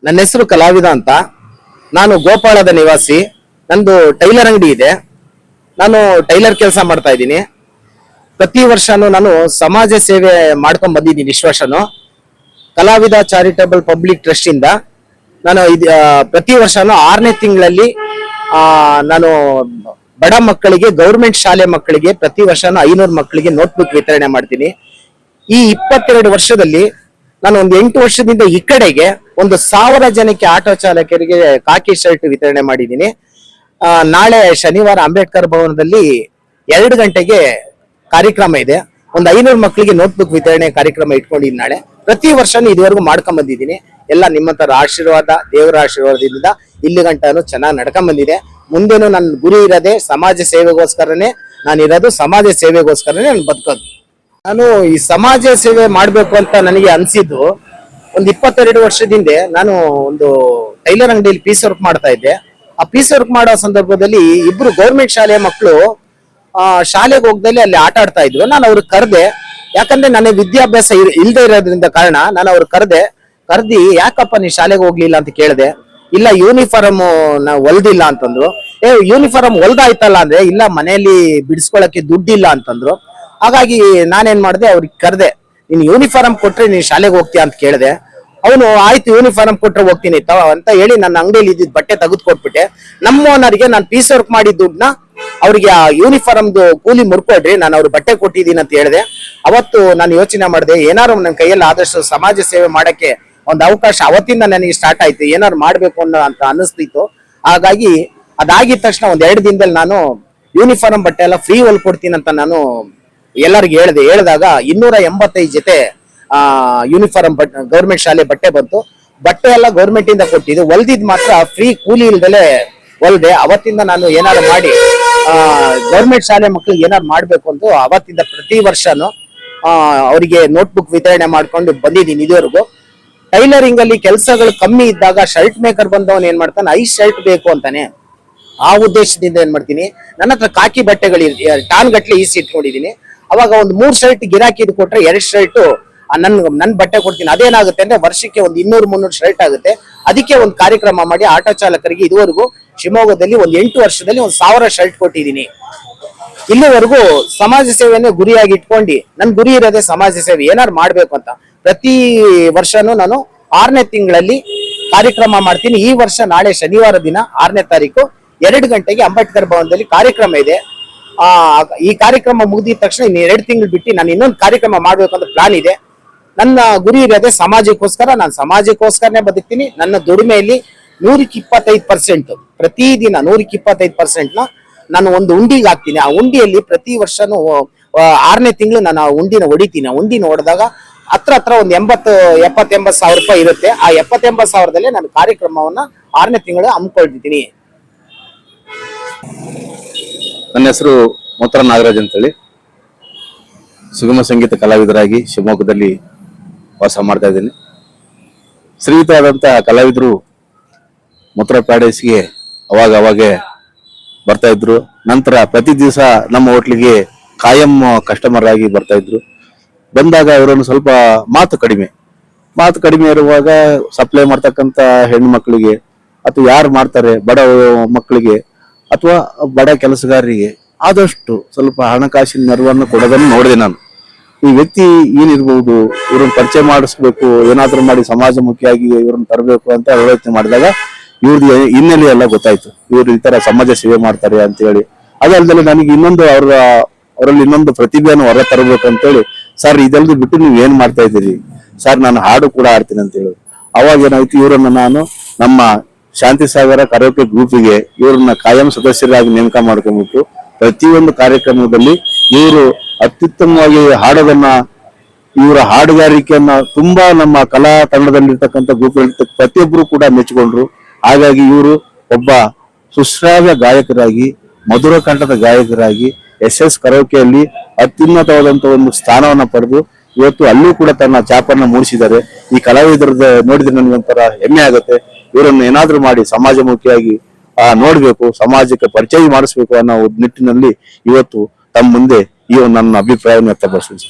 ನನ್ನ ಹೆಸರು ಕಲಾವಿದ ಅಂತ. ನಾನು ಗೋಪಾಳದ ನಿವಾಸಿ. ನಂದು ಟೈಲರ್ ಅಂಗಡಿ ಇದೆ. ನಾನು ಟೈಲರ್ ಕೆಲಸ ಮಾಡ್ತಾ ಇದ್ದೀನಿ. ಪ್ರತಿ ವರ್ಷನೂ ನಾನು ಸಮಾಜ ಸೇವೆ ಮಾಡ್ಕೊಂಡ್ ಬಂದಿದ್ದೀನಿ. ಇಷ್ಟು ವರ್ಷನು ಕಲಾವಿದ ಚಾರಿಟಬಲ್ ಪಬ್ಲಿಕ್ ಟ್ರಸ್ಟ್ ಇಂದ ನಾನು ಪ್ರತಿ ವರ್ಷನೂ 6ನೇ ತಿಂಗಳಲ್ಲಿ ನಾನು ಬಡ ಮಕ್ಕಳಿಗೆ, ಗೌರ್ಮೆಂಟ್ ಶಾಲೆ ಮಕ್ಕಳಿಗೆ ಪ್ರತಿ ವರ್ಷನೂ 500 ಮಕ್ಕಳಿಗೆ ನೋಟ್ಬುಕ್ ವಿತರಣೆ ಮಾಡ್ತೀನಿ. ಈ 22 ವರ್ಷದಲ್ಲಿ ನಾನು ಒಂದು 8 ವರ್ಷದಿಂದ ಈ ಕಡೆಗೆ 1000 ಜನಕ್ಕೆ ಆಟೋ ಚಾಲಕರಿಗೆ ಕಾಕಿ ಶರ್ಟ್ ವಿತರಣೆ ಮಾಡಿದ್ದೀನಿ. ನಾಳೆ ಶನಿವಾರ ಅಂಬೇಡ್ಕರ್ ಭವನದಲ್ಲಿ 2 ಗಂಟೆಗೆ ಕಾರ್ಯಕ್ರಮ ಇದೆ. ಒಂದು 500 ಮಕ್ಕಳಿಗೆ ನೋಟ್ಬುಕ್ ವಿತರಣೆ ಕಾರ್ಯಕ್ರಮ ಇಟ್ಕೊಂಡಿದ್ದೀನಿ ನಾಳೆ. ಪ್ರತಿ ವರ್ಷನೂ ಇದುವರೆಗೂ ಮಾಡ್ಕೊಂಡ್ ಬಂದಿದ್ದೀನಿ. ಎಲ್ಲ ನಿಮ್ಮಂತರ ಆಶೀರ್ವಾದ, ದೇವರ ಆಶೀರ್ವಾದದಿಂದ ಇಲ್ಲಿ ಗಂಟನೂ ಚೆನ್ನಾಗಿ ನಡ್ಕೊಂಡ್ ಬಂದಿದೆ. ಮುಂದೇನು ನನ್ನ ಗುರಿ ಇರೋದೇ ಸಮಾಜ ಸೇವೆಗೋಸ್ಕರನೇ. ನಾನಿರೋದು ಸಮಾಜ ಸೇವೆಗೋಸ್ಕರನೇ ನಾನು ಬದುಕೋದು. ನಾನು ಈ ಸಮಾಜ ಸೇವೆ ಮಾಡ್ಬೇಕು ಅಂತ ನನಗೆ ಅನ್ಸಿದ್ದು ಒಂದು 22 ವರ್ಷದಿಂದ. ನಾನು ಒಂದು ಟೈಲರ್ ಅಂಗಡಿಯಲ್ಲಿ ಪೀಸ್ ವರ್ಕ್ ಮಾಡ್ತಾ ಇದ್ದೆ. ಆ ಪೀಸ್ ವರ್ಕ್ ಮಾಡೋ ಸಂದರ್ಭದಲ್ಲಿ ಇಬ್ರು ಗೌರ್ಮೆಂಟ್ ಶಾಲೆಯ ಮಕ್ಕಳು ಶಾಲೆಗೆ ಹೋಗ್ದಲ್ಲಿ ಅಲ್ಲಿ ಆಟ ಆಡ್ತಾ ಇದ್ರು. ನಾನು ಅವ್ರಿಗೆ ಕರೆದೆ. ಯಾಕಂದ್ರೆ ನನಗೆ ವಿದ್ಯಾಭ್ಯಾಸ ಇಲ್ಲದೆ ಇರೋದ್ರಿಂದ ಕಾರಣ ನಾನು ಅವ್ರಿಗೆ ಕರ್ದಿ ಯಾಕಪ್ಪ ನೀ ಶಾಲೆಗೆ ಹೋಗ್ಲಿಲ್ಲ ಅಂತ ಕೇಳಿದೆ. ಇಲ್ಲ, ಯೂನಿಫಾರ್ಮ್ ನಾವು ಹೊಲ್ದಿಲ್ಲ ಅಂತಂದ್ರು. ಯೂನಿಫಾರ್ಮ್ ಹೊಲ್ದಾಯ್ತಲ್ಲ ಅಂದ್ರೆ, ಇಲ್ಲ ಮನೆಯಲ್ಲಿ ಬಿಡಿಸ್ಕೊಳಕ್ಕೆ ದುಡ್ಡಿಲ್ಲ ಅಂತಂದ್ರು. ಹಾಗಾಗಿ ನಾನೇನ್ ಮಾಡಿದೆ, ಅವ್ರಿಗೆ ಕರೆದೆ. ನೀನ್ ಯೂನಿಫಾರ್ಮ್ ಕೊಟ್ರೆ ನೀನ್ ಶಾಲೆಗೆ ಹೋಗ್ತೀಯ ಅಂತ ಕೇಳಿದೆ. ಅವನು ಆಯ್ತು ಯೂನಿಫಾರ್ಮ್ ಕೊಟ್ರೆ ಹೋಗ್ತೀನಿ ಅಂತ ಹೇಳಿ ನನ್ನ ಅಂಗಡಿಯಲ್ಲಿ ಇದ್ದಿದ್ ಬಟ್ಟೆ ತೆಗೆದು ಕೊಟ್ಬಿಟ್ಟೆ. ನಮ್ಮ ಓನರ್ಗೆ ನಾನು ಪೀಸ್ ವರ್ಕ್ ಮಾಡಿದ ದುಡ್ಡನ್ನ ಅವ್ರಿಗೆ ಆ ಯೂನಿಫಾರ್ಮ್ದು ಕೂಲಿ ಮುರ್ಕೊಡ್ರಿ, ನಾನು ಅವ್ರಿಗೆ ಬಟ್ಟೆ ಕೊಟ್ಟಿದ್ದೀನಿ ಅಂತ ಹೇಳಿದೆ. ಅವತ್ತು ನಾನು ಯೋಚನೆ ಮಾಡಿದೆ, ಏನಾರು ನನ್ನ ಕೈಯಲ್ಲಿ ಆದಷ್ಟು ಸಮಾಜ ಸೇವೆ ಮಾಡಕ್ಕೆ ಒಂದು ಅವಕಾಶ ಅವತ್ತಿಂದ ನನಗೆ ಸ್ಟಾರ್ಟ್ ಆಯ್ತು. ಏನಾರು ಮಾಡ್ಬೇಕು ಅಂತ ಅನಿಸ್ತಿತ್ತು. ಹಾಗಾಗಿ ಅದಾಗಿದ ತಕ್ಷಣ 1-2 ದಿನದಲ್ಲಿ ನಾನು ಯೂನಿಫಾರ್ಮ್ ಬಟ್ಟೆ ಎಲ್ಲ ಫ್ರೀ ಹೊಲ್ಕೊಡ್ತೀನಿ ಅಂತ ನಾನು ಎಲ್ಲರಿಗೂ ಹೇಳಿದಾಗ 285 ಜೊತೆ ಯೂನಿಫಾರ್ಮ್ ಗೌರ್ಮೆಂಟ್ ಶಾಲೆ ಬಟ್ಟೆ ಬಂತು. ಬಟ್ಟೆ ಎಲ್ಲ ಗೌರ್ಮೆಂಟ್ ಇಂದ ಕೊಟ್ಟಿದ್ದು, ಹೊಲ್ದಿದ್ ಮಾತ್ರ ಫ್ರೀ ಕೂಲಿ ಇಲ್ದಲೆ ಹೊಲ್ದೆ. ಅವತ್ತಿಂದ ನಾನು ಏನಾದ್ರು ಮಾಡಿ ಗೌರ್ಮೆಂಟ್ ಶಾಲೆ ಮಕ್ಳಿಗೆ ಏನಾದ್ರು ಮಾಡ್ಬೇಕು ಅಂತ ಅವತ್ತಿಂದ ಪ್ರತಿ ವರ್ಷನು ಅವರಿಗೆ ನೋಟ್ಬುಕ್ ವಿತರಣೆ ಮಾಡ್ಕೊಂಡು ಬಂದಿದ್ದೀನಿ ಇದುವರೆಗೂ. ಟೈಲರಿಂಗ್ ಅಲ್ಲಿ ಕೆಲಸಗಳು ಕಮ್ಮಿ ಇದ್ದಾಗ ಶರ್ಟ್ ಮೇಕರ್ ಬಂದವನ್ ಏನ್ ಮಾಡ್ತಾನೆ, 5 ಶರ್ಟ್ ಬೇಕು ಅಂತಾನೆ. ಆ ಉದ್ದೇಶದಿಂದ ಏನ್ ಮಾಡ್ತೀನಿ, ನನ್ನ ಹತ್ರ ಕಾಕಿ ಬಟ್ಟೆಗಳು ಟಾನ್ ಗಟ್ಲೆ ಇಟ್ಕೊಂಡಿದ್ದೀನಿ. ಅವಾಗ ಒಂದು 3 ಶರ್ಟ್ ಗಿರಾಕಿ ಕೊಟ್ರೆ 2 ಶರ್ಟ್ ನನ್ ಬಟ್ಟೆ ಕೊಡ್ತೀನಿ. ಅದೇನಾಗುತ್ತೆ ಅಂದ್ರೆ ವರ್ಷಕ್ಕೆ ಒಂದು 200-300 ಶರ್ಟ್ ಆಗುತ್ತೆ. ಅದಕ್ಕೆ ಒಂದು ಕಾರ್ಯಕ್ರಮ ಮಾಡಿ ಆಟೋ ಚಾಲಕರಿಗೆ ಇದುವರೆಗೂ ಶಿವಮೊಗ್ಗದಲ್ಲಿ ಒಂದು 8 ವರ್ಷದಲ್ಲಿ 1000 ಶರ್ಟ್ ಕೊಟ್ಟಿದ್ದೀನಿ. ಇಲ್ಲಿವರೆಗೂ ಸಮಾಜ ಸೇವೆನೇ ಗುರಿಯಾಗಿ ಇಟ್ಕೊಂಡು ನನ್ ಗುರಿ ಇರೋದೇ ಸಮಾಜ ಸೇವೆ ಏನಾರು ಮಾಡ್ಬೇಕು ಅಂತ. ಪ್ರತಿ ವರ್ಷನೂ ನಾನು 6ನೇ ತಿಂಗಳಲ್ಲಿ ಕಾರ್ಯಕ್ರಮ ಮಾಡ್ತೀನಿ. ಈ ವರ್ಷ ನಾಳೆ ಶನಿವಾರ ದಿನ 6ನೇ ತಾರೀಕು 2 ಗಂಟೆಗೆ ಅಂಬೇಡ್ಕರ್ ಭವನದಲ್ಲಿ ಕಾರ್ಯಕ್ರಮ ಇದೆ. ಈ ಕಾರ್ಯಕ್ರಮ ಮುಗಿದ ತಕ್ಷಣ ಇನ್ನು 2 ತಿಂಗಳು ಬಿಟ್ಟು ನಾನು ಇನ್ನೊಂದು ಕಾರ್ಯಕ್ರಮ ಮಾಡ್ಬೇಕು ಅಂತ ಪ್ಲಾನ್ ಇದೆ. ನನ್ನ ಗುರಿ ಇರೋದೇ ಸಮಾಜಕ್ಕೋಸ್ಕರ. ನಾನು ಸಮಾಜಕ್ಕೋಸ್ಕರನೇ ಬದುಕ್ತೀನಿ. ನನ್ನ ದುಡಿಮೆಯಲ್ಲಿ 125% ಪ್ರತಿದಿನ 125% ನಾನು ಒಂದು ಉಂಡಿಗೆ ಹಾಕ್ತೀನಿ. ಆ ಉಂಡಿಯಲ್ಲಿ ಪ್ರತಿ ವರ್ಷನೂ 6ನೇ ತಿಂಗಳು ನಾನು ಆ ಉಂಡಿನ ಹೊಡಿತೀನಿ. ಆ ಉಂಡಿನ ಹೊಡೆದಾಗ ಹತ್ರ ಒಂದು 70-80 ಸಾವಿರ ರೂಪಾಯಿ ಇರುತ್ತೆ. ಆ 70-80 ಸಾವಿರದಲ್ಲೇ ನಾನು ಕಾರ್ಯಕ್ರಮವನ್ನ 6ನೇ ತಿಂಗಳು ಹಮ್ಮಿಕೊಳ್ತಿದ್ದೀನಿ. ನನ್ನ ಹೆಸರು ಮೂತ್ರ ನಾಗರಾಜ್ ಅಂತೇಳಿ, ಸುಗಮ ಸಂಗೀತ ಕಲಾವಿದರಾಗಿ ಶಿವಮೊಗ್ಗದಲ್ಲಿ ವಾಸ ಮಾಡ್ತಾ ಇದ್ದೀನಿ. ಶ್ರೀಯುತರಾದಂತ ಕಲಾವಿದರು ಮೂತ್ರ ಪ್ಯಾಡೇಸ್ಗೆ ಅವಾಗೆ ಬರ್ತಾ ಇದ್ರು. ನಂತರ ಪ್ರತಿ ದಿವಸ ನಮ್ಮ ಹೋಟ್ಲಿಗೆ ಕಾಯಂ ಕಸ್ಟಮರ್ ಆಗಿ ಬರ್ತಾ ಇದ್ರು. ಬಂದಾಗ ಅವರನ್ನು ಸ್ವಲ್ಪ ಮಾತು ಕಡಿಮೆ ಇರುವಾಗ ಸಪ್ಲೈ ಮಾಡ್ತಕ್ಕಂತ ಹೆಣ್ಣು ಮಕ್ಕಳಿಗೆ ಅಥವಾ ಯಾರು ಮಾಡ್ತಾರೆ ಬಡ ಮಕ್ಕಳಿಗೆ ಅಥವಾ ಬಡ ಕೆಲಸಗಾರರಿಗೆ ಆದಷ್ಟು ಸ್ವಲ್ಪ ಹಣಕಾಸಿನ ನೆರವನ್ನು ಕೊಡೋದನ್ನು ನೋಡಿದೆ ನಾನು. ಈ ವ್ಯಕ್ತಿ ಏನಿರ್ಬಹುದು, ಇವ್ರನ್ನ ಪರಿಚಯ ಮಾಡಿಸ್ಬೇಕು, ಏನಾದ್ರೂ ಮಾಡಿ ಸಮಾಜಮುಖಿಯಾಗಿ ಇವ್ರನ್ನ ತರಬೇಕು ಅಂತ ಆಲೋಚನೆ ಮಾಡಿದಾಗ ಇವ್ರದ್ದು ಹಿನ್ನೆಲೆ ಎಲ್ಲ ಗೊತ್ತಾಯ್ತು. ಇವ್ರು ಈ ತರ ಸಮಾಜ ಸೇವೆ ಮಾಡ್ತಾರೆ ಅಂತ ಹೇಳಿ. ಅದಲ್ಲದೆ ನನಗೆ ಇನ್ನೊಂದು ಅವರಲ್ಲಿ ಇನ್ನೊಂದು ಪ್ರತಿಭೆಯನ್ನು ಹೊರ ತರಬೇಕು ಅಂತೇಳಿ, ಸರ್ ಇದೆಲ್ಲದು ಬಿಟ್ಟು ನೀವು ಏನ್ ಮಾಡ್ತಾ ಇದ್ದೀರಿ ಸರ್, ನಾನು ಹಾಡು ಕೂಡ ಆಡ್ತೀನಿ ಅಂತ ಹೇಳಿ. ಅವಾಗ ಏನಾಯ್ತು, ಇವರನ್ನ ನಾನು ನಮ್ಮ ಶಾಂತಿ ಸಾಗರ ಕರಾವಕೆ ಗ್ರೂಪಿಗೆ ಇವ್ರನ್ನ ಕಾಯಂ ಸದಸ್ಯರಾಗಿ ನೇಮಕ ಮಾಡ್ಕೊಂಡ್ಬಿಟ್ಟು ಪ್ರತಿಯೊಂದು ಕಾರ್ಯಕ್ರಮದಲ್ಲಿ ಇವರು ಅತ್ಯುತ್ತಮವಾಗಿ ಹಾಡೋದನ್ನ, ಇವರ ಹಾಡುಗಾರಿಕೆಯನ್ನ ತುಂಬಾ ನಮ್ಮ ಕಲಾ ತಂಡದಲ್ಲಿರ್ತಕ್ಕಂಥ ಗ್ರೂಪ್ ಪ್ರತಿಯೊಬ್ಬರು ಕೂಡ ಮೆಚ್ಚಿಕೊಂಡ್ರು. ಹಾಗಾಗಿ ಇವರು ಒಬ್ಬ ಸುಶ್ರಾವ್ಯ ಗಾಯಕರಾಗಿ, ಮಧುರ ಕಂಠದ ಗಾಯಕರಾಗಿ SS ಕರಾವಕೆಯಲ್ಲಿ ಅತ್ಯುನ್ನತವಾದಂತ ಒಂದು ಸ್ಥಾನವನ್ನ ಪಡೆದು ಇವತ್ತು ಅಲ್ಲೂ ಕೂಡ ತನ್ನ ಛಾಪನ್ನ ಮೂಡಿಸಿದ್ದಾರೆ. ಈ ಕಲಾವಿದರದ ನೋಡಿದ್ರೆ ನನಗೆ ಒಂಥರ ಹೆಮ್ಮೆ ಆಗುತ್ತೆ. ಇವರನ್ನು ಏನಾದ್ರೂ ಮಾಡಿ ಸಮಾಜಮುಖಿಯಾಗಿ ನೋಡ್ಬೇಕು, ಸಮಾಜಕ್ಕೆ ಪರಿಚಯ ಮಾಡಿಸ್ಬೇಕು ಅನ್ನೋ ನಿಟ್ಟಿನಲ್ಲಿ ಇವತ್ತು ತಮ್ಮ ಮುಂದೆ ಈ ನನ್ನ ಅಭಿಪ್ರಾಯವನ್ನು ವ್ಯಕ್ತಪಡಿಸ್ತೀನಿ.